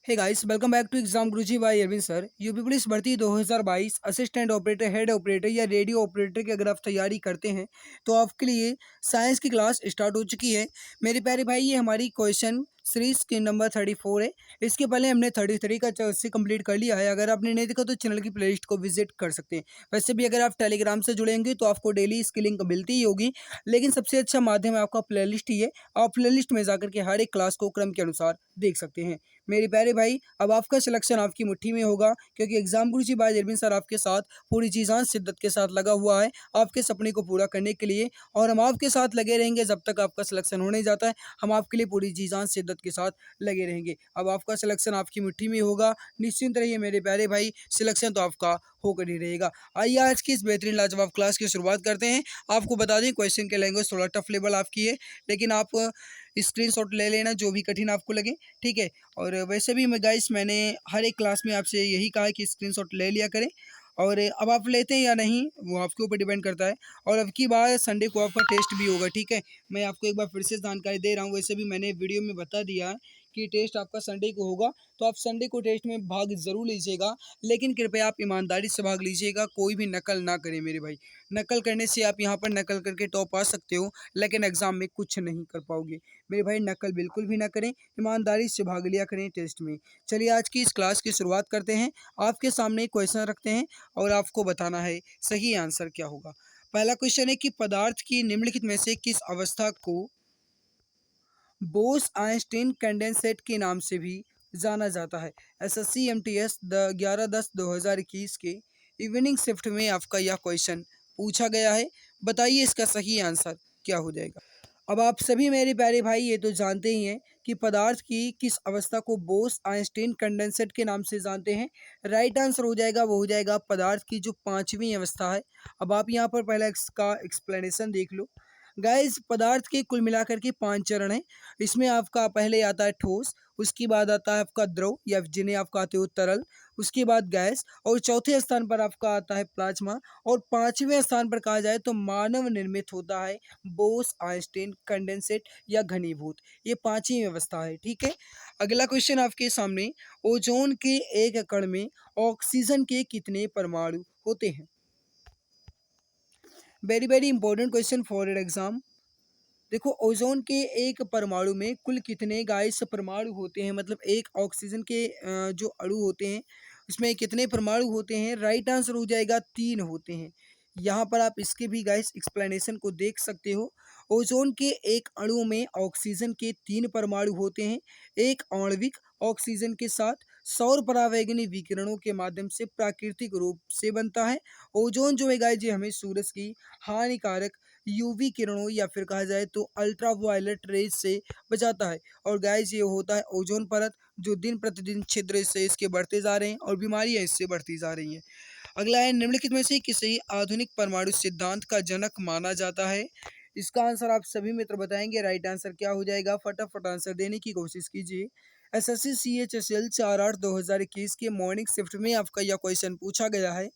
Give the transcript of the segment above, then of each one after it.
Hey guys welcome back to exam Guruji by Arvind sir. UP police भर्ती 2022 assistant operator, head operator या radio operator की अगर आप तैयारी करते हैं तो आपके लिए साइंस की क्लास स्टार्ट हो चुकी है। मेरे प्यारे भाई, ये हमारी क्वेश्चन सीरीज के नंबर 34 है। इसके पहले हमने 33 का से कंप्लीट कर लिया है। अगर आपने नहीं देखा तो चैनल की प्लेलिस्ट को विजिट कर सकते हैं। वैसे भी अगर आप टेलीग्राम से जुड़ेंगे तो आपको डेली इसकी लिंक मिलती ही होगी, लेकिन सबसे अच्छा माध्यम है आपका प्लेलिस्ट ही है। आप प्लेलिस्ट में जाकर के हर एक क्लास को क्रम के अनुसार देख सकते हैं। मेरे प्यारे भाई, अब आपका सिलेक्शन आपकी मुट्ठी में होगा, क्योंकि exam Guruji by Arvind sir आपके साथ पूरी जी जान शिद्दत के साथ लगा हुआ है आपके सपने को पूरा करने के लिए। और हम आपके साथ लगे रहेंगे जब तक आपका सिलेक्शन होने जाता है। हम आपके लिए पूरी जी जान शिद्दत के साथ लगे रहेंगे। अब आपका सिलेक्शन आपकी मुट्ठी में होगा, निश्चिंत रहिए मेरे प्यारे भाई, सिलेक्शन तो आपका होकर ही रहेगा। आइए आज की इस बेहतरीन लाजवाब क्लास की शुरुआत करते हैं। आपको बता दें, क्वेश्चन के लैंग्वेज थोड़ा टफ लेवल आपकी है, लेकिन आप स्क्रीनशॉट ले लेना जो भी कठिन आपको लगे, ठीक है। और वैसे भी मैं गाइस, मैंने हर एक क्लास में आपसे यही कहा है कि स्क्रीनशॉट ले लिया करें। और अब आप लेते हैं या नहीं वो आपके ऊपर डिपेंड करता है। और अब की बार संडे को आपका टेस्ट भी होगा, ठीक है। मैं आपको एक बार फिर से जानकारी दे रहा हूँ, वैसे भी मैंने वीडियो में बता दिया है कि टेस्ट आपका संडे को होगा। तो आप संडे को टेस्ट में भाग ज़रूर लीजिएगा, लेकिन कृपया आप ईमानदारी से भाग लीजिएगा, कोई भी नकल ना करें मेरे भाई। नकल करने से आप यहाँ पर नकल करके टॉप आ सकते हो, लेकिन एग्ज़ाम में कुछ नहीं कर पाओगे मेरे भाई। नकल बिल्कुल भी ना करें, ईमानदारी से भाग लिया करें टेस्ट में। चलिए आज की इस क्लास की शुरुआत करते हैं। आपके सामने एक क्वेश्चन रखते हैं और आपको बताना है सही आंसर क्या होगा। पहला क्वेश्चन है कि पदार्थ की निम्नलिखित में से किस अवस्था को बोस आइंस्टीन कंडेंसेट के नाम से भी जाना जाता है। एसएससी एमटीएस 11/10/2021 के इवनिंग शिफ्ट में आपका यह क्वेश्चन पूछा गया है। बताइए इसका सही आंसर क्या हो जाएगा। अब आप सभी मेरे प्यारे भाई ये तो जानते ही हैं कि पदार्थ की किस अवस्था को बोस आइंस्टीन कंडेंसेट के नाम से जानते हैं। राइट आंसर हो जाएगा, वो हो जाएगा पदार्थ की जो पांचवी अवस्था है। अब आप यहाँ पर पहले इसका एक्सप्लेनेशन देख लो। गाइस, पदार्थ के कुल मिलाकर के 5 चरण हैं। इसमें आपका पहले आता है ठोस, उसके बाद आता है आपका द्रव या जिन्हें आप कहते हो तरल, उसके बाद गैस, और चौथे स्थान पर आपका आता है प्लाज्मा, और पांचवें स्थान पर कहा जाए तो मानव निर्मित होता है बोस आइंस्टीन कंडेंसेट या घनीभूत। ये पांचवी अवस्था है, ठीक है। अगला क्वेश्चन आपके सामने, ओजोन के एक कण में ऑक्सीजन के कितने परमाणु होते हैं। Very very important question for your exam. देखो, ओजोन के एक परमाणु में कुल कितने गाइस परमाणु होते हैं, मतलब एक ऑक्सीजन के जो अणु होते हैं उसमें कितने परमाणु होते हैं। राइट आंसर हो जाएगा 3 होते हैं। यहाँ पर आप इसके भी गाइस एक्सप्लेनेशन को देख सकते हो। ओजोन के एक अणु में ऑक्सीजन के 3 परमाणु होते हैं। एक आणविक ऑक्सीजन के साथ सौर परावैंगनी विकिरणों के माध्यम से प्राकृतिक रूप से बनता है। ओजोन जो है गाइस, ये हमें सूरज की हानिकारक यूवी किरणों या फिर कहा जाए तो अल्ट्रा वायलेट रेज से बचाता है। और गाइस, ये होता है ओजोन परत जो दिन प्रतिदिन छिद्र से इसके बढ़ते जा रहे हैं और बीमारियां इससे बढ़ती जा रही हैं। अगला है, निम्नलिखित में से किसे आधुनिक परमाणु सिद्धांत का जनक माना जाता है। इसका आंसर आप सभी मित्र बताएंगे। राइट आंसर क्या हो जाएगा, फटाफट आंसर देने की कोशिश कीजिए। एसएससी CHSL 4/8/2021 के मॉर्निंग शिफ्ट में आपका यह क्वेश्चन पूछा गया है,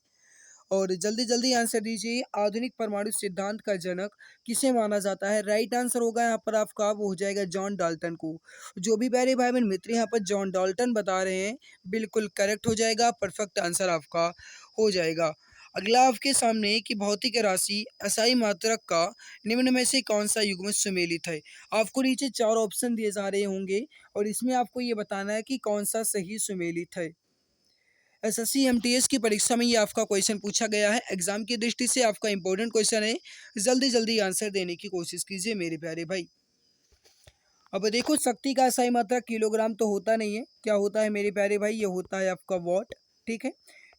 और जल्दी जल्दी आंसर दीजिए। आधुनिक परमाणु सिद्धांत का जनक किसे माना जाता है। राइट आंसर होगा यहाँ पर आपका, वो हो जाएगा जॉन डाल्टन को। जो भी प्यारे भाई बहन मित्र यहाँ पर जॉन डाल्टन बता रहे हैं, बिल्कुल करेक्ट हो जाएगा, परफेक्ट आंसर आपका हो जाएगा। अगला आपके सामने कि भौतिक राशि एसआई मात्रक का निम्न में से कौन सा युग्म सुमेलित है। आपको नीचे 4 ऑप्शन दिए जा रहे होंगे और इसमें आपको ये बताना है कि कौन सा सही सुमेलित है। एसएससी एमटीएस की परीक्षा में ये आपका क्वेश्चन पूछा गया है। एग्जाम की दृष्टि से आपका इंपॉर्टेंट क्वेश्चन है, जल्दी जल्दी आंसर देने की कोशिश कीजिए मेरे प्यारे भाई। अब देखो, शक्ति का सही मात्रा किलोग्राम तो होता नहीं है, क्या होता है मेरे प्यारे भाई, ये होता है आपका वॉट, ठीक है।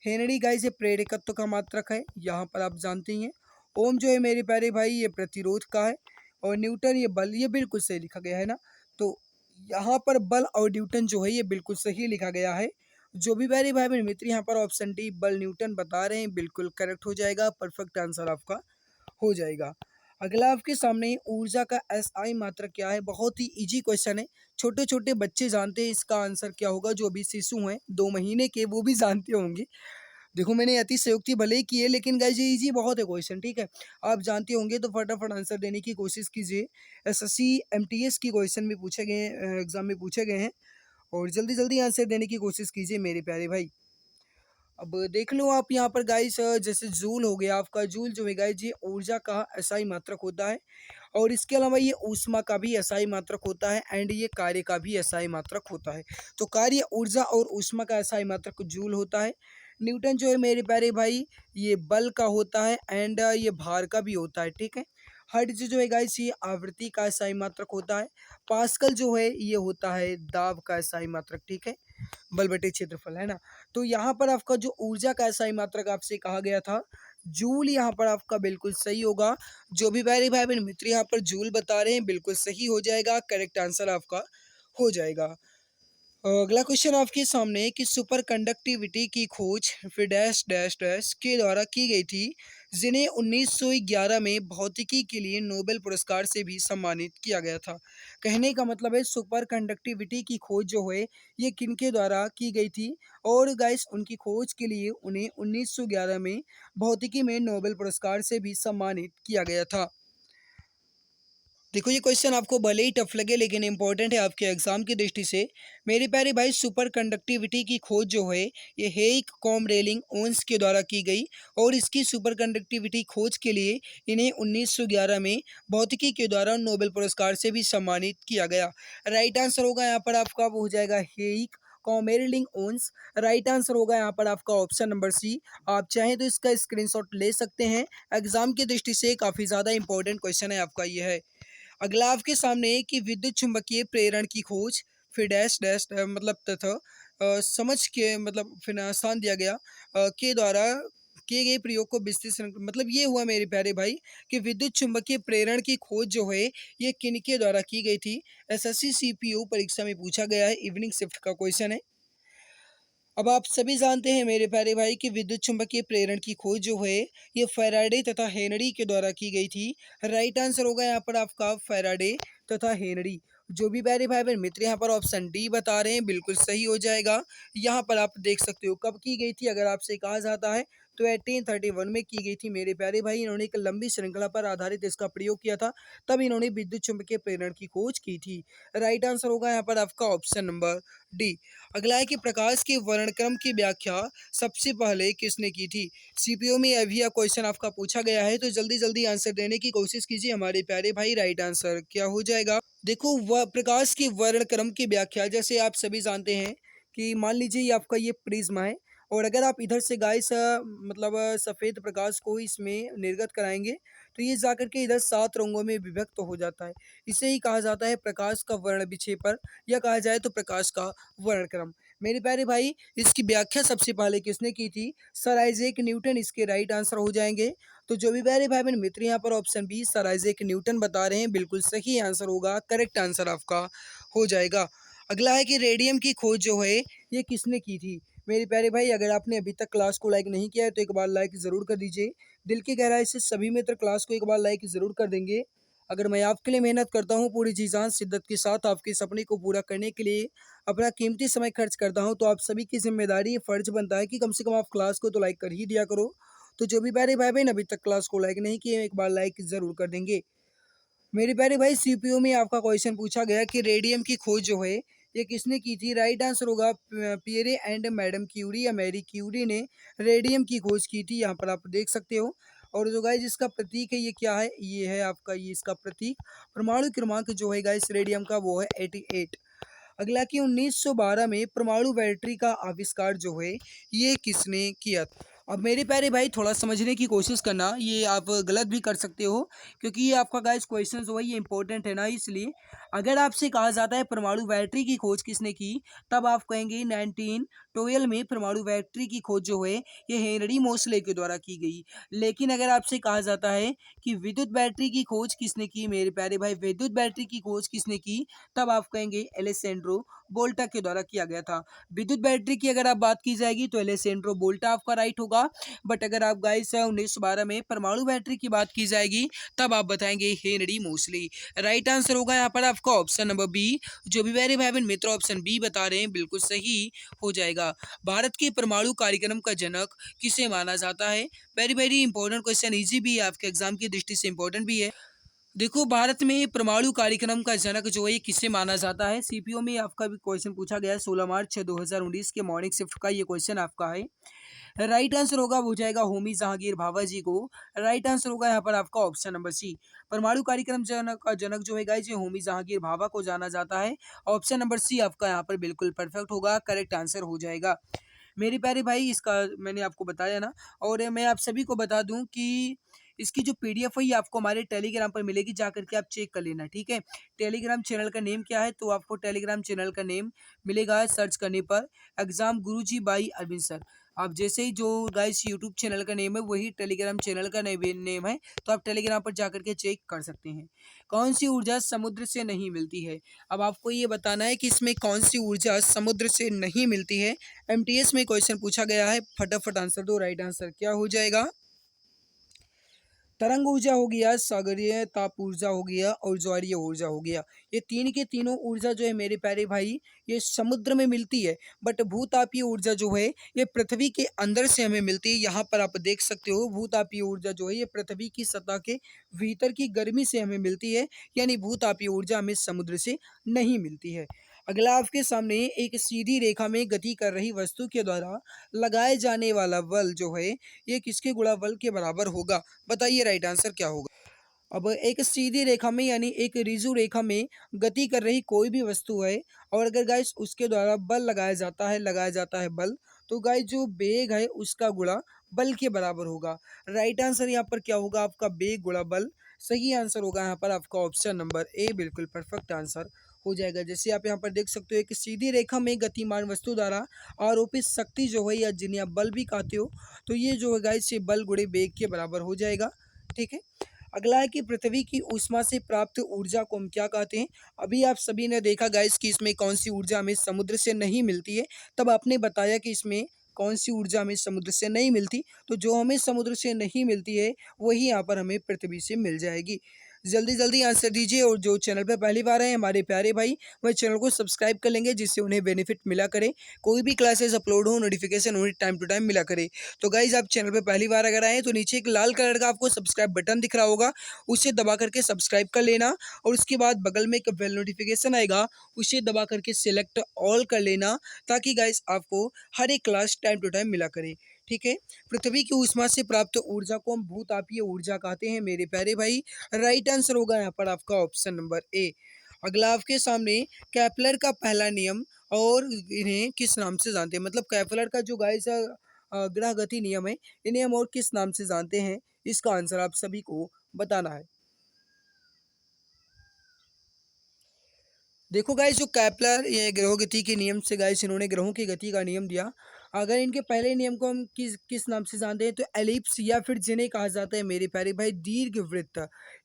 हेनरी गाइस ये प्रेरकत्व का मात्रक है, यहाँ पर आप जानते ही हैं। ओम जो है मेरे प्यारे भाई ये प्रतिरोध का है, और न्यूटन ये बल, ये बिल्कुल सही लिखा गया है ना। तो यहाँ पर बल और न्यूटन जो है ये बिल्कुल सही लिखा गया है। जो भी प्यारे भाई मेरे मित्र यहाँ पर ऑप्शन डी बल न्यूटन बता रहे हैं, बिल्कुल करेक्ट हो जाएगा, परफेक्ट आंसर आपका हो जाएगा। अगला आपके सामने ऊर्जा का एसआई मात्रक क्या है। बहुत ही इजी क्वेश्चन है, छोटे छोटे बच्चे जानते हैं इसका आंसर क्या होगा। जो भी शिशु हैं 2 महीने के, वो भी जानते होंगे। देखो, मैंने अतिशयोक्ति भले ही की है, लेकिन गाइस ये इजी बहुत है क्वेश्चन, ठीक है। आप जानते होंगे तो फटाफट आंसर देने की कोशिश कीजिए। एसएससी एमटीएस की क्वेश्चन में पूछे गए, एग्जाम में पूछे गए हैं। और जल्दी-जल्दी आंसर देने की कोशिश कीजिए मेरे प्यारे भाई। अब देख लो आप यहाँ पर गाइस, जैसे जूल हो गया आपका, जूल जो है गाइस ये ऊर्जा का एसआई मात्रक होता है और इसके अलावा ये ऊष्मा का भी एसआई मात्रक होता है एंड ये कार्य का भी एसआई मात्रक होता है। तो कार्य ऊर्जा और ऊष्मा का एसआई मात्रक जूल होता है। न्यूटन जो है मेरे प्यारे भाई ये बल का होता है एंड ये भार का भी होता है, ठीक है। हर्ट्ज जो है गाइस ये आवृत्ति का एसआई मात्रक होता है। पास्कल जो है ये होता है दाब का एसआई मात्रक, ठीक है। बल बटे क्षेत्रफल है ना। तो यहाँ पर आपका जो ऊर्जा का एसआई मात्रक आपसे कहा गया था जूल, यहाँ पर आपका बिल्कुल सही होगा। जो भी प्यारे भाई बहन मित्र यहाँ पर जूल बता रहे हैं बिल्कुल सही हो जाएगा, करेक्ट आंसर आपका हो जाएगा। अगला क्वेश्चन आपके सामने है कि सुपर कंडक्टिविटी की खोज फिर डैश डैश डैश के द्वारा की गई थी, जिन्हें 1911 में भौतिकी के लिए नोबेल पुरस्कार से भी सम्मानित किया गया था। कहने का मतलब है सुपर कंडक्टिविटी की खोज जो है ये किनके द्वारा की गई थी, और गाइस उनकी खोज के लिए उन्हें 1911 में भौतिकी में नोबेल पुरस्कार से भी सम्मानित किया गया था। देखो ये क्वेश्चन आपको भले ही टफ लगे लेकिन इंपॉर्टेंट है आपके एग्जाम की दृष्टि से। मेरे प्यारे भाई सुपर कंडक्टिविटी की खोज जो है ये हेइक कॉमरेलिंग ओन्स के द्वारा की गई और इसकी सुपर कंडक्टिविटी खोज के लिए इन्हें 1911 में भौतिकी के द्वारा नोबेल पुरस्कार से भी सम्मानित किया गया। राइट आंसर होगा यहाँ पर आपका वो हो जाएगा हेइक कॉमेरलिंग ओन्स। राइट आंसर होगा यहाँ पर आपका ऑप्शन नंबर सी। आप चाहें तो इसका स्क्रीनशॉट ले सकते हैं, एग्जाम की दृष्टि से काफ़ी ज़्यादा इंपॉर्टेंट क्वेश्चन है आपका ये है। अगला आपके सामने है कि विद्युत चुम्बकीय प्रेरण की खोज फिर डैश डैश मतलब तथा समझ के मतलब फिर स्थान दिया गया के द्वारा किए गए प्रयोग को विस्तृत मतलब ये हुआ मेरे प्यारे भाई कि विद्युत चुम्बकीय प्रेरण की खोज जो है ये किनके द्वारा की गई थी। एसएससी सीपीओ परीक्षा में पूछा गया है, इवनिंग शिफ्ट का क्वेश्चन है। अब आप सभी जानते हैं मेरे प्यारे भाई कि विद्युत चुम्बकीय प्रेरण की खोज जो है ये फैराडे तथा हेनरी के द्वारा की गई थी। राइट आंसर होगा यहाँ पर आपका फैराडे तथा हेनरी। जो भी प्यारे भाई बहन मित्र यहाँ पर ऑप्शन डी बता रहे हैं बिल्कुल सही हो जाएगा। यहाँ पर आप देख सकते हो कब की गई थी, अगर आपसे कहा जाता है तो 1831 में की गई थी मेरे प्यारे भाई। इन्होंने एक लंबी श्रृंखला पर आधारित इसका प्रयोग किया था, तब इन्होंने विद्युत चुम्बकीय प्रेरण की खोज की थी। राइट आंसर होगा यहाँ पर आपका ऑप्शन नंबर डी। अगला है कि प्रकाश के वर्णक्रम की व्याख्या सबसे पहले किसने की थी। सीपीओ में अभी यह क्वेश्चन आपका पूछा गया है तो जल्दी जल्दी आंसर देने की कोशिश कीजिए हमारे प्यारे भाई। राइट आंसर क्या हो जाएगा। देखो वह प्रकाश के वर्णक्रम की व्याख्या जैसे आप सभी जानते हैं कि मान लीजिए ये आपका ये प्रिज्मा है और अगर आप इधर से गाइस मतलब सफ़ेद प्रकाश को इसमें निर्गत कराएंगे तो ये जाकर के इधर 7 रंगों में विभक्त हो जाता है। इसे ही कहा जाता है प्रकाश का वर्ण विक्षेपण या कहा जाए तो प्रकाश का वर्णक्रम। मेरे प्यारे भाई इसकी व्याख्या सबसे पहले किसने की थी, सर आइजैक न्यूटन इसके राइट आंसर हो जाएंगे। तो जो भी प्यारे भाई बहन मित्र यहाँ पर option B sir Isaac Newton बता रहे हैं बिल्कुल सही आंसर होगा, करेक्ट आंसर आपका हो जाएगा। अगला है कि रेडियम की खोज जो है ये किसने की थी। मेरे प्यारे भाई अगर आपने अभी तक क्लास को लाइक नहीं किया है तो एक बार लाइक ज़रूर कर दीजिए। दिल की गहराई से सभी मित्र क्लास को एक बार लाइक ज़रूर कर देंगे। अगर मैं आपके लिए मेहनत करता हूँ पूरी जी जान शिद्दत के साथ आपके सपने को पूरा करने के लिए अपना कीमती समय खर्च करता हूँ, तो आप सभी की जिम्मेदारी फ़र्ज बनता है कि कम से कम आप क्लास को तो लाइक कर ही दिया करो। तो जो भी प्यारे भाई बहन अभी तक क्लास को लाइक नहीं किए एक बार लाइक ज़रूर कर देंगे। मेरे प्यारे भाई सीपीओ में आपका क्वेश्चन पूछा गया कि रेडियम की खोज जो है ये किसने की थी। राइट आंसर होगा पियरे एंड मैडम क्यूरी या मैरी क्यूरी ने रेडियम की खोज की थी। यहाँ पर आप देख सकते हो। और जो गाइस इसका प्रतीक है ये क्या है, ये है आपका ये इसका प्रतीक। परमाणु क्रमांक जो है गाइस रेडियम का वो है 88। अगला कि 1912 में परमाणु बैटरी का आविष्कार जो है ये किसने किया। अब मेरे प्यारे भाई थोड़ा समझने की कोशिश करना, ये आप गलत भी कर सकते हो क्योंकि ये आपका गाइस क्वेश्चन जो है ये इंपॉर्टेंट है ना, इसलिए अगर आपसे कहा जाता है परमाणु बैटरी की खोज किसने की तब आप कहेंगे 1912 में परमाणु बैटरी की खोज जो है ये हेनरी मोसले के द्वारा की गई। लेकिन अगर आपसे कहा जाता है कि विद्युत बैटरी की खोज किसने की मेरे प्यारे भाई, विद्युत बैटरी की खोज किसने की तब आप कहेंगे एलेसेंड्रो वोल्टा के द्वारा किया गया था। विद्युत बैटरी की अगर आप बात की जाएगी तो एलेसेंड्रो वोल्टा आपका राइट होगा। बट अगर आप गाइस 1912 में परमाणु बैटरी की बात की जाएगी तब आप बताएंगे हेनरी मोसले। राइट आंसर होगा यहाँ पर आपका ऑप्शन नंबर बी। जो भी मेरे भाई बहन मित्र ऑप्शन बी बता रहे हैं बिल्कुल सही हो जाएगा। भारत के परमाणु कार्यक्रम का जनक किसे माना जाता है। Very very important question, easy भी है आपके एग्जाम की दृष्टि से इंपॉर्टेंट भी है। देखो, भारत में परमाणु कार्यक्रम का जनक जो है ये किसे माना जाता है? सीपीओ में आपका भी क्वेश्चन पूछा गया है 16 मार्च 2019 के मॉर्निंग शिफ्ट का ये क्वेश्चन आपका है। राइट आंसर होगा वो जाएगा होमी जहांगीर भाभा जी को। राइट आंसर होगा यहाँ पर आपका ऑप्शन नंबर सी। परमाणु कार्यक्रम जनक का जनक जो है गाइस ये होमी जहांगीर भाभा को जाना जाता है। ऑप्शन नंबर सी आपका यहाँ पर बिल्कुल परफेक्ट होगा, करेक्ट आंसर हो जाएगा। मेरे प्यारे भाई इसका मैंने आपको बताया ना। और मैं आप सभी को बता दूं कि इसकी जो पीडीएफ है ये आपको हमारे टेलीग्राम पर मिलेगी, जा करके आप चेक कर लेना, ठीक है। टेलीग्राम चैनल का नेम क्या है? तो आपको टेलीग्राम चैनल का नेम मिलेगा सर्च करने पर, exam Guruji by Arvind sir. आप जैसे ही जो गाइस यूट्यूब चैनल का नेम है वही टेलीग्राम चैनल का नेम है, तो आप टेलीग्राम पर जा करके चेक कर सकते हैं। कौन सी ऊर्जा समुद्र से नहीं मिलती है? अब आपको ये बताना है कि इसमें कौन सी ऊर्जा समुद्र से नहीं मिलती है। एमटीएस में क्वेश्चन पूछा गया है, फटाफट आंसर दो। राइट आंसर क्या हो जाएगा? तरंग ऊर्जा हो गया, सागरीय ताप ऊर्जा हो गया और ज्वारीय ऊर्जा हो गया। ये तीन के तीनों ऊर्जा जो है मेरे प्यारे भाई ये समुद्र में मिलती है। बट भूतापीय ऊर्जा जो है ये पृथ्वी के अंदर से हमें मिलती है। यहाँ पर आप देख सकते हो भूतापीय ऊर्जा जो है ये पृथ्वी की सतह के भीतर की गर्मी से हमें मिलती है, यानी भूतापीय ऊर्जा हमें समुद्र से नहीं मिलती है। अगला आपके सामने एक सीधी रेखा में गति कर रही वस्तु के द्वारा लगाए जाने वाला बल जो है ये किसके गुणा बल के बराबर होगा? बताइए राइट आंसर क्या होगा? अब एक सीधी रेखा में यानी एक ऋजु रेखा में गति कर रही कोई भी वस्तु है और अगर गाइस उसके द्वारा बल लगाया जाता है बल, तो गाइस जो वेग है उसका गुणा बल के बराबर होगा। राइट आंसर यहाँ पर क्या होगा आपका? वेग गुणा बल। सही आंसर होगा यहाँ पर आपका ऑप्शन नंबर ए, बिल्कुल परफेक्ट आंसर हो जाएगा। जैसे आप यहाँ पर देख सकते हो एक सीधी रेखा में गतिमान वस्तु द्वारा आरोपित शक्ति जो है या जिन्हें आप बल भी कहते हो, तो ये जो है गाइस ये बल गुणे वेग के बराबर हो जाएगा, ठीक है। अगला है कि पृथ्वी की ऊष्मा से प्राप्त ऊर्जा को हम क्या कहते हैं? अभी आप सभी ने देखा गाइस कि इसमें कौन सी ऊर्जा हमें समुद्र से नहीं मिलती है, तब आपने बताया कि इसमें कौन सी ऊर्जा हमें समुद्र से नहीं मिलती, तो जो हमें समुद्र से नहीं मिलती है वही यहाँ पर हमें पृथ्वी से मिल जाएगी। जल्दी जल्दी आंसर दीजिए और जो चैनल पर पहली बार है हमारे प्यारे भाई वह चैनल को सब्सक्राइब कर लेंगे जिससे उन्हें बेनिफिट मिला करे, कोई भी क्लासेस अपलोड हो नोटिफिकेशन उन्हें टाइम टू टाइम मिला करे। तो गाइज आप चैनल पर पहली बार अगर आए तो नीचे एक लाल कलर का आपको सब्सक्राइब बटन दिख रहा होगा, उसे दबा करके सब्सक्राइब कर लेना और उसके बाद बगल में एक बेल नोटिफिकेशन आएगा, उसे दबा करके सिलेक्ट ऑल कर लेना, ताकि गाइज आपको हर एक क्लास टाइम टू टाइम मिला करे, ठीक है। पृथ्वी की ऊष्मा से प्राप्त ऊर्जा को हम भूतापीय ऊर्जा कहते हैं मेरे प्यारे भाई। राइट आंसर होगा यहाँ पर आपका ऑप्शन नंबर ए। अगला आपके सामने कैपलर का पहला नियम और इन्हें किस नाम से जानते हैं? मतलब कैपलर का जो गाइस ग्रह गति नियम है इन्हें हम और किस नाम से जानते हैं? इसका आंसर आप सभी को बताना है। देखो गाइस जो कैपलर ये ग्रहों गति के नियम से गाइस इन्होंने ग्रहों की गति का नियम दिया। अगर इनके पहले नियम को हम किस किस नाम से जानते हैं तो एलिप्स या फिर जिन्हें कहा जाता है मेरे प्यारे भाई दीर्घ वृत्त,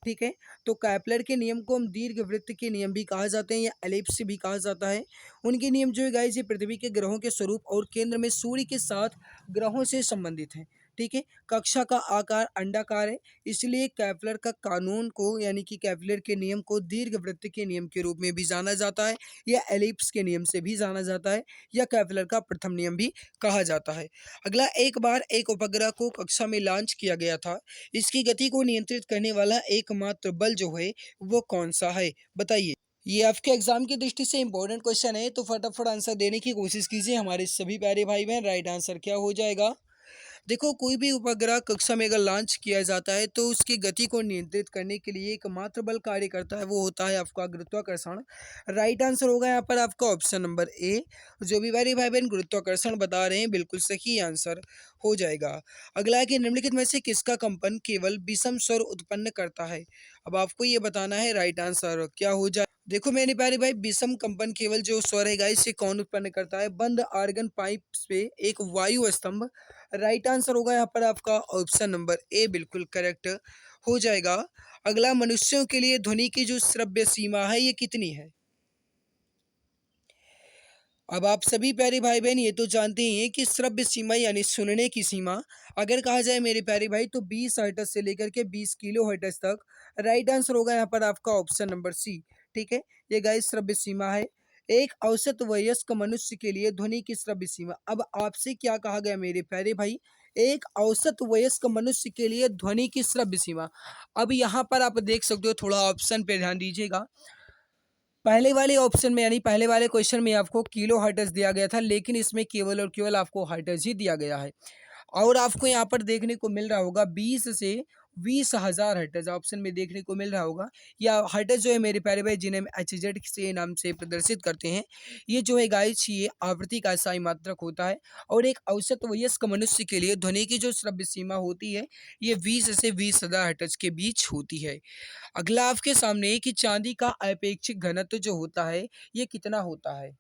ठीक है। तो कैपलर के नियम को हम दीर्घ वृत्त के नियम भी कहा जाते हैं या एलिप्स भी कहा जाता है। उनके नियम जो है गाइस ये पृथ्वी के ग्रहों के स्वरूप और केंद्र में सूर्य के साथ ग्रहों से संबंधित हैं, ठीक है। कक्षा का आकार अंडाकार है, इसलिए कैपलर का कानून को यानी कि कैपलर के नियम को दीर्घवृत्त के नियम के रूप में भी जाना जाता है या एलिप्स के नियम से भी जाना जाता है या कैपलर का प्रथम नियम भी कहा जाता है। अगला, एक बार एक उपग्रह को कक्षा में लॉन्च किया गया था, इसकी गति को नियंत्रित करने वाला एकमात्र बल जो है वो कौन सा है? बताइए। ये आपके एग्जाम की दृष्टि से इंपॉर्टेंट क्वेश्चन है, तो फटाफट आंसर देने की कोशिश कीजिए हमारे सभी प्यारे भाई बहन। राइट आंसर क्या हो जाएगा? देखो, कोई भी उपग्रह कक्षा में अगर लॉन्च किया जाता है तो उसकी गति को नियंत्रित करने के लिए एकमात्र बल कार्य करता है, वो होता है आपका गुरुत्वाकर्षण। राइट आंसर होगा यहाँ पर आपका ऑप्शन नंबर ए। जो भी मेरे भाई बहन गुरुत्वाकर्षण बता रहे हैं बिल्कुल सही आंसर हो जाएगा। अगला है कि निम्नलिखित में से किसका कंपन केवल विषम स्वर उत्पन्न करता है? अब आपको ये बताना है राइट आंसर क्या हो जाए। देखो मेरे प्यारे भाई विषम कंपन केवल जो स्वर है गाइस से कौन उत्पन्न करता है? बंद आर्गन पाइप पे एक वायु स्तंभ। राइट आंसर होगा यहाँ पर आपका ऑप्शन नंबर ए, बिल्कुल करेक्ट हो जाएगा। अगला, मनुष्यों के लिए ध्वनि की जो श्रव्य सीमा है ये कितनी है? अब आप सभी प्यारे भाई बहन ये तो जानते ही हैं कि श्रव्य सीमा यानी सुनने की सीमा अगर कहा जाए मेरे प्यारे भाई तो 20 हर्ट्ज से लेकर के 20 किलो हर्ट्ज तक। राइट आंसर होगा यहाँ पर आपका ऑप्शन नंबर सी, ठीक है। ये गाइस श्रव्य सीमा है एक औसत वयस्क मनुष्य के लिए ध्वनि की श्रव्य सीमा। अब आपसे क्या कहा गया मेरे प्यारे भाई? एक औसत वयस्क मनुष्य के लिए ध्वनि की श्रव्य सीमा। अब यहाँ पर आप देख सकते हो, थोड़ा ऑप्शन पे ध्यान दीजिएगा। पहले वाले ऑप्शन में यानी पहले वाले क्वेश्चन में आपको किलो हर्ट्ज दिया गया था, लेकिन इसमें केवल और केवल आपको हर्ट्ज ही दिया गया है। और आपको यहाँ पर देखने को मिल रहा होगा 20 से 20,000 हर्ट्ज ऑप्शन में देखने को मिल रहा होगा। या हर्ट्ज जो है मेरे प्यारे भाई, जिन्हें हम एचजेड से नाम से प्रदर्शित करते हैं, ये जो है गाइस ये आवृत्ति का स्थायी मात्रक होता है। और एक औसत वयस्क मनुष्य के लिए ध्वनि की जो श्रव्य सीमा होती है, ये 20 से 20,000 हर्ट्ज के बीच होती है। अगला आपके सामने कि चांदी का अपेक्षिक घनत्व जो होता है, ये कितना होता है।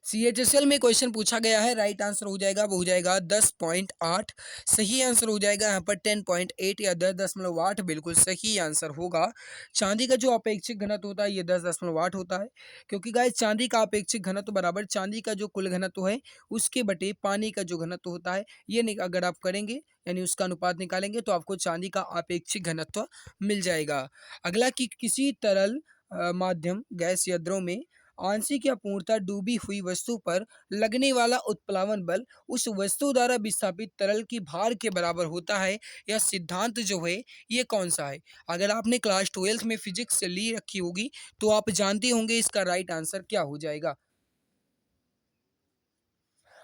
CHSL में क्वेश्चन पूछा गया है, राइट आंसर हो जाएगा, वो हो जाएगा 10.8। सही आंसर हो जाएगा यहाँ पर 10.8 या 10.8 बिल्कुल सही आंसर होगा। चांदी का जो अपेक्षित घनत्व होता है ये 10.8 होता है, क्योंकि गाइस चांदी का अपेक्षिक घनत्व बराबर चांदी का जो कुल घनत्व है उसके बटे पानी का जो घनत्व होता है, ये अगर आप करेंगे यानी उसका अनुपात निकालेंगे तो आपको चांदी का अपेक्षिक घनत्व मिल जाएगा। अगला कि किसी तरल माध्यम गैस या द्रव में आंशिक या पूर्णतः डूबी हुई वस्तु पर लगने वाला उत्प्लावन बल उस वस्तु द्वारा विस्थापित तरल की भार के बराबर होता है। यह सिद्धांत जो है ये कौन सा है। अगर आपने क्लास 12th में फिजिक्स से ली रखी होगी तो आप जानते होंगे इसका राइट आंसर क्या हो जाएगा।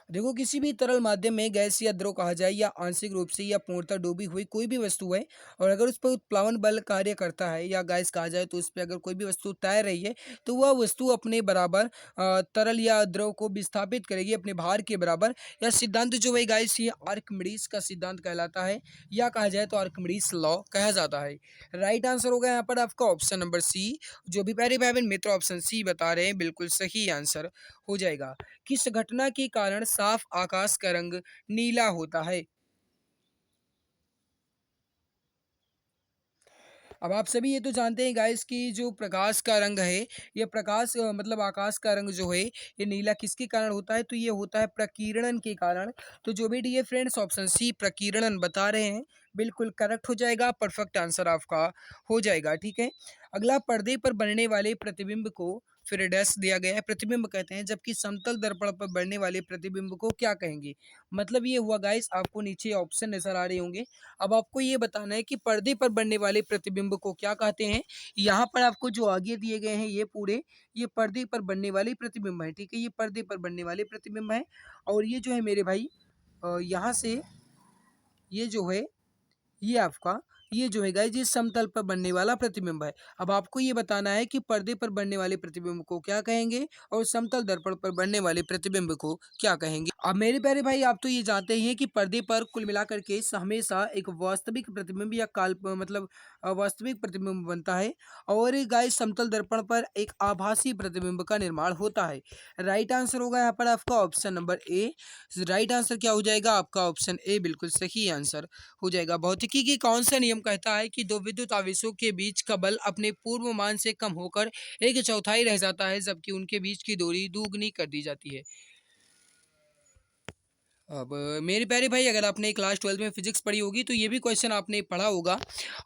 देखो, किसी भी तरल माध्यम में गैस या द्रव कहा जाए या आंशिक रूप से या पूर्णतः डूबी हुई कोई भी वस्तु है, और अगर उस पर उत्प्लावन बल कार्य करता है या गैस कहा जाए तो उस पर अगर कोई भी वस्तु तैर रही है तो वह वस्तु अपने बराबर तरल या द्रव को विस्थापित करेगी अपने भार के बराबर। यह सिद्धांत जो है गैस ये आर्किमिडीज का सिद्धांत कहलाता है, या कहा जाए तो आर्किमिडीज लॉ कहा जाता है। राइट आंसर होगा यहाँ पर आपका ऑप्शन नंबर सी। जो भी प्यारे भाई बहन मित्र ऑप्शन सी बता रहे हैं बिल्कुल सही आंसर हो जाएगा। किस घटना के कारण साफ आकाश का रंग नीला होता है। अब आप सभी ये तो जानते हैं गाइस कि जो प्रकाश का रंग है, ये प्रकाश मतलब आकाश का रंग जो है ये नीला किसके कारण होता है, तो ये होता है प्रकीर्णन के कारण। तो जो भी डियर फ्रेंड्स ऑप्शन सी प्रकीर्णन बता रहे हैं बिल्कुल करेक्ट हो जाएगा, परफेक्ट आंसर आपका हो जाएगा। ठीक है, अगला पर्दे पर बनने वाले प्रतिबिंब को फिर डैश दिया गया है, प्रतिबिंब कहते हैं, जबकि समतल दर्पण पर बनने वाले प्रतिबिंब को क्या कहेंगे। मतलब ये हुआ गाइस, आपको नीचे ऑप्शन नजर आ रहे होंगे। अब आपको ये बताना है कि पर्दे पर बनने वाले प्रतिबिंब को क्या कहते हैं। यहाँ पर आपको जो आगे दिए गए हैं ये पूरे ये पर्दे पर बनने वाले प्रतिबिंब है। ठीक है, ये पर्दे पर बनने वाले प्रतिबिंब है। और ये जो है मेरे भाई यहाँ से ये जो है ये आपका ये जो है गाइस ये समतल पर बनने वाला प्रतिबिंब है। अब आपको ये बताना है कि पर्दे पर बनने वाले प्रतिबिंब को क्या कहेंगे और समतल दर्पण पर बनने वाले प्रतिबिंब को क्या कहेंगे। अब मेरे प्यारे भाई आप तो ये जानते ही हैं कि पर्दे पर कुल मिलाकर के हमेशा एक वास्तविक प्रतिबिंब या मतलब वास्तविक प्रतिबिंब बनता है, और गाइस समतल दर्पण पर एक आभासी प्रतिबिंब का निर्माण होता है। राइट आंसर होगा यहाँ पर आपका option number A. Right answer क्या हो जाएगा आपका ऑप्शन ए बिल्कुल सही आंसर हो जाएगा। भौतिकी की कौन सा नियम कहता है कि दो विद्युत आवेशों के बीच का बल अपने पूर्व मान से कम होकर एक चौथाई रह जाता है, जबकि उनके बीच की दूरी दोगुनी कर दी जाती है। अब मेरे प्यारे भाई अगर आपने क्लास 12 में फिजिक्स पढ़ी होगी तो ये भी क्वेश्चन आपने पढ़ा होगा,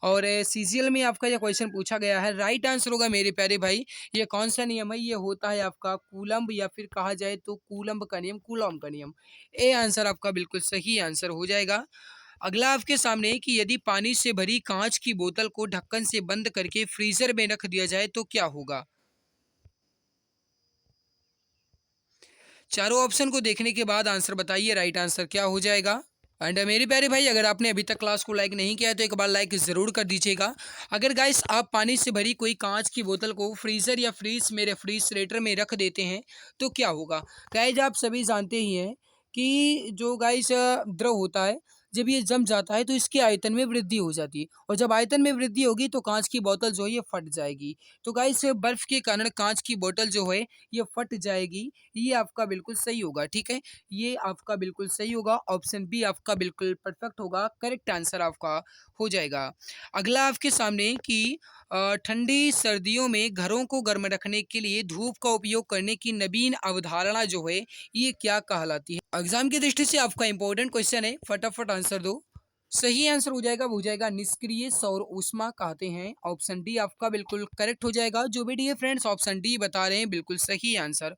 और सीजीएल में आपका यह क्वेश्चन पूछा गया है। राइट आंसर होगा मेरे प्यारे भाई, ये कौन सा नियम है, ये होता है आपका कूलम्ब, या फिर कहा जाए तो कूलम्ब का नियम, कूलॉम का नियम। ए आंसर आपका बिल्कुल सही आंसर हो जाएगा। अगला आपके सामने है कि यदि पानी से भरी कांच की बोतल को ढक्कन से बंद करके फ्रीजर में रख दिया जाए तो क्या होगा। चारों ऑप्शन को देखने के बाद आंसर बताइए, राइट आंसर क्या हो जाएगा। एंड मेरे प्यारे भाई अगर आपने अभी तक क्लास को लाइक नहीं किया है तो एक बार लाइक ज़रूर कर दीजिएगा। अगर गाइस आप पानी से भरी कोई कांच की बोतल को फ्रीज़र या फ्रीज में रेफ्रिजरेटर में रख देते हैं तो क्या होगा। गाइस आप सभी जानते ही हैं कि जो गाइस द्रव होता है, जब ये जम जाता है तो इसके आयतन में वृद्धि हो जाती है, और जब आयतन में वृद्धि होगी तो कांच की बोतल जो है ये फट जाएगी। तो गाइस बर्फ के कारण कांच की बोतल जो है ये फट जाएगी, ये आपका बिल्कुल सही होगा। ठीक है, ये आपका बिल्कुल सही होगा, ऑप्शन बी आपका बिल्कुल परफेक्ट होगा, करेक्ट आंसर आपका हो जाएगा। अगला आपके सामने कि ठंडी सर्दियों में घरों को गर्म रखने के लिए धूप का उपयोग करने की नवीन अवधारणा जो है ये क्या कहलाती है। एग्जाम की दृष्टि से आपका इंपॉर्टेंट क्वेश्चन है, फटाफट आंसर दो। सही आंसर हो जाएगा, हो जाएगा निष्क्रिय सौर ऊष्मा कहते हैं, ऑप्शन डी आपका बिल्कुल करेक्ट हो जाएगा। जो भी डी फ्रेंड्स ऑप्शन डी बता रहे हैं बिल्कुल सही आंसर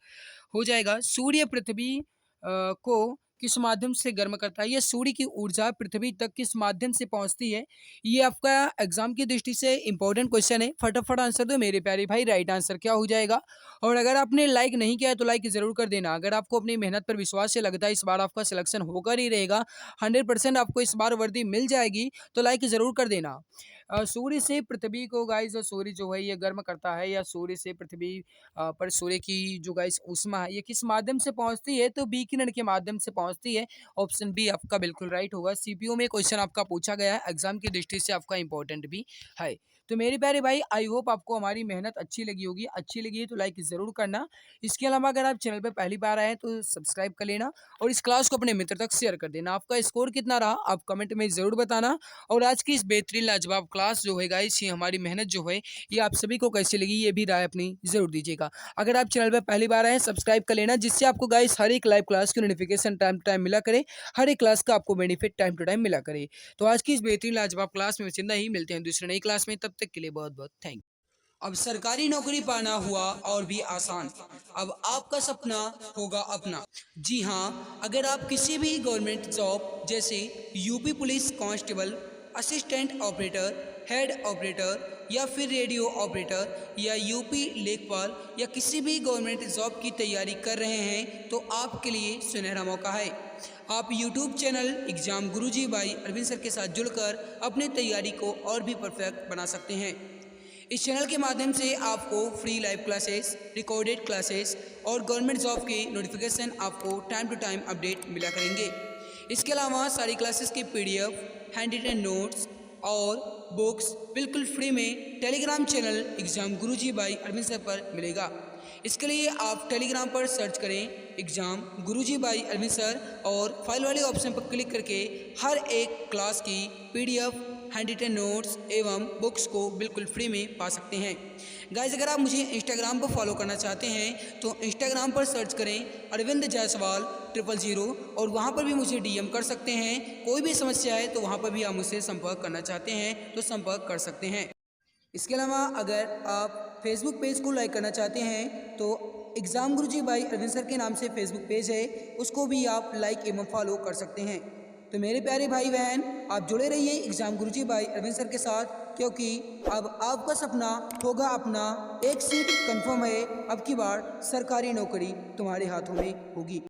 हो जाएगा। सूर्य पृथ्वी को किस माध्यम से गर्म करता है? या सूर्य की ऊर्जा पृथ्वी तक किस माध्यम से पहुँचती है? ये आपका एग्ज़ाम की दृष्टि से इम्पोर्टेंट क्वेश्चन है। फटाफट आंसर दो मेरे प्यारे भाई, राइट आंसर क्या हो जाएगा? और अगर आपने लाइक नहीं किया है तो लाइक ज़रूर कर देना। अगर आपको अपनी मेहनत पर विश्वास है, लगता है इस बार आपका सिलेक्शन होकर ही रहेगा, 100% आपको इस बार वर्दी मिल जाएगी, तो लाइक ज़रूर कर देना। सूर्य से पृथ्वी को गाइस, सूर्य जो है ये गर्म करता है, या सूर्य से पृथ्वी पर सूर्य की जो गाइस ऊष्मा है ये किस माध्यम से पहुंचती है? तो विकिरण के माध्यम से पहुंचती है। ऑप्शन बी आपका बिल्कुल राइट होगा। सीपीयू में क्वेश्चन आपका पूछा गया है, एग्जाम की दृष्टि से आपका इंपॉर्टेंट भी है। तो मेरे प्यारे भाई, आई होप आपको हमारी मेहनत अच्छी लगी होगी। अच्छी लगी है तो लाइक ज़रूर करना। इसके अलावा अगर आप चैनल पर पहली बार आए हैं तो सब्सक्राइब कर लेना, और इस क्लास को अपने मित्र तक शेयर कर देना। आपका स्कोर कितना रहा आप कमेंट में ज़रूर बताना। और आज की इस बेहतरीन लाजवाब क्लास जो है गाइस, ये हमारी मेहनत जो है ये आप सभी को कैसी लगी, ये भी राय अपनी ज़रूर दीजिएगा। अगर आप चैनल पर पहली बार आए हैं सब्सक्राइब कर लेना, जिससे आपको गाइस हर एक लाइव क्लास की नोटिफिकेशन टाइम टू टाइम मिला करे, हर एक क्लास का आपको बेनिफिट टाइम टू टाइम मिला करे। तो आज की इस बेहतरीन लाजवाब क्लास में बस इतना ही। मिलते हैं दूसरी नई क्लास में, तब तक के लिए बहुत बहुत थैंक। अब सरकारी नौकरी पाना हुआ और भी आसान। अब आपका सपना होगा अपना। जी हाँ, अगर आप किसी भी गवर्नमेंट जॉब जैसे UP police constable, assistant operator, head operator, या फिर रेडियो ऑपरेटर, या यूपी लेखपाल, या किसी भी गवर्नमेंट जॉब की तैयारी कर रहे हैं तो आपके लिए सुनहरा मौका है। आप YouTube channel exam Guruji by Arvind sir के साथ जुड़कर अपनी तैयारी को और भी परफेक्ट बना सकते हैं। इस चैनल के माध्यम से आपको free live classes, recorded classes और गवर्नमेंट जॉब के नोटिफिकेशन आपको टाइम टू टाइम अपडेट मिला करेंगे। इसके अलावा सारी क्लासेस की पीडीएफ, हैंड रिटन नोट्स और बुक्स बिल्कुल फ्री में Telegram channel exam Guruji by Arvind sir पर मिलेगा। इसके लिए आप टेलीग्राम पर सर्च करें exam Guruji by Arvind sir, और फाइल वाले ऑप्शन पर क्लिक करके हर एक क्लास की पीडीएफ, हैंड रिटन नोट्स एवं बुक्स को बिल्कुल फ्री में पा सकते हैं। गाइस, अगर आप मुझे इंस्टाग्राम पर फॉलो करना चाहते हैं तो इंस्टाग्राम पर सर्च करें अरविंद जायसवाल 000, और वहाँ पर भी मुझे डीएम कर सकते हैं। कोई भी समस्या है तो वहाँ पर भी आप मुझसे संपर्क करना चाहते हैं तो संपर्क कर सकते हैं। इसके अलावा अगर आप फेसबुक पेज को लाइक करना चाहते हैं तो exam Guruji by Arvind sir के नाम से फेसबुक पेज है, उसको भी आप लाइक एवं फॉलो कर सकते हैं। तो मेरे प्यारे भाई बहन, आप जुड़े रहिए exam Guruji by Arvind sir के साथ, क्योंकि अब आपका सपना होगा अपना। एक सीट कंफर्म है, अब की बार सरकारी नौकरी तुम्हारे हाथों में होगी।